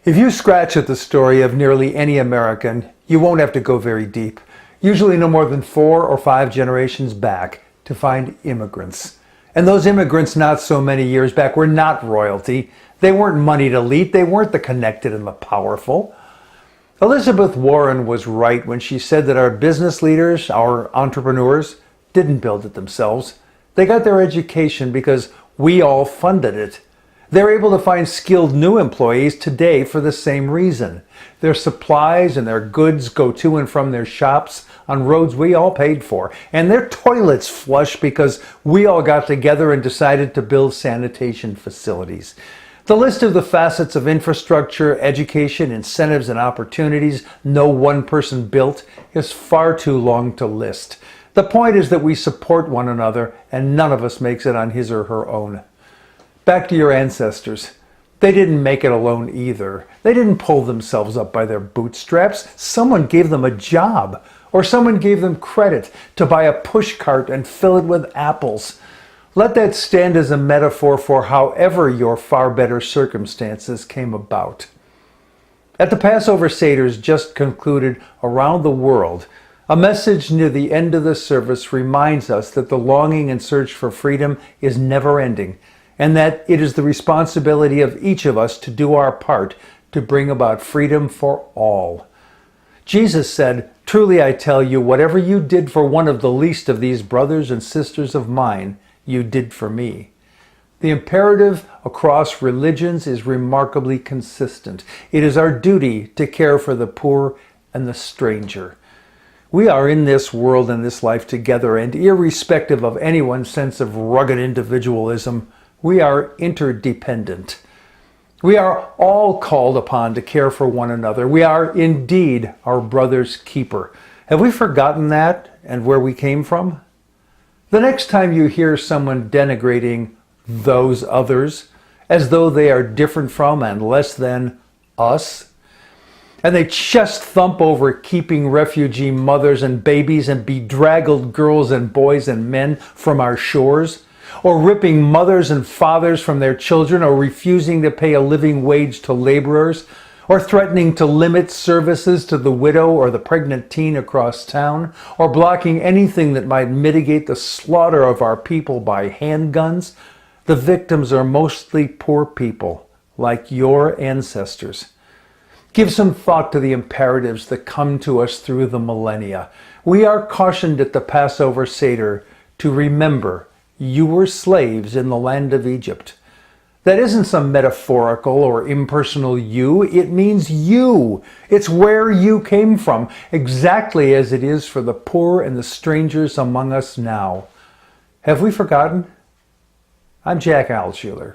If you scratch at the story of nearly any American, you won't have to go very deep, usually no more than 4 or 5 generations back, to find immigrants. And those immigrants not so many years back were not royalty. They weren't moneyed elite. They weren't the connected and the powerful. Elizabeth Warren was right when she said that our business leaders, our entrepreneurs, didn't build it themselves. They got their education because we all funded it. They're able to find skilled new employees today for the same reason. Their supplies and their goods go to and from their shops on roads we all paid for. And their toilets flush because we all got together and decided to build sanitation facilities. The list of the facets of infrastructure, education, incentives, and opportunities no one person built is far too long to list. The point is that we support one another and none of us makes it on his or her own. Back to your ancestors. They didn't make it alone either. They didn't pull themselves up by their bootstraps. Someone gave them a job, or someone gave them credit to buy a push cart and fill it with apples. Let that stand as a metaphor for however your far better circumstances came about. At the Passover Seders just concluded around the world, a message near the end of the service reminds us that the longing and search for freedom is never ending, and that it is the responsibility of each of us to do our part to bring about freedom for all. Jesus said, "Truly I tell you, whatever you did for one of the least of these brothers and sisters of mine, you did for me." The imperative across religions is remarkably consistent. It is our duty to care for the poor and the stranger. We are in this world and this life together, and irrespective of anyone's sense of rugged individualism, we are interdependent. We are all called upon to care for one another. We are indeed our brother's keeper. Have we forgotten that and where we came from? The next time you hear someone denigrating those others as though they are different from and less than us, and they chest thump over keeping refugee mothers and babies and bedraggled girls and boys and men from our shores, or ripping mothers and fathers from their children, or refusing to pay a living wage to laborers, or threatening to limit services to the widow or the pregnant teen across town, or blocking anything that might mitigate the slaughter of our people by handguns, the victims are mostly poor people like your ancestors. Give some thought to the imperatives that come to us through the millennia. We are cautioned at the Passover Seder to remember you were slaves in the land of Egypt. That isn't some metaphorical or impersonal you. It means you. It's where you came from, exactly as it is for the poor and the strangers among us now. Have we forgotten? I'm Jack Altshuler.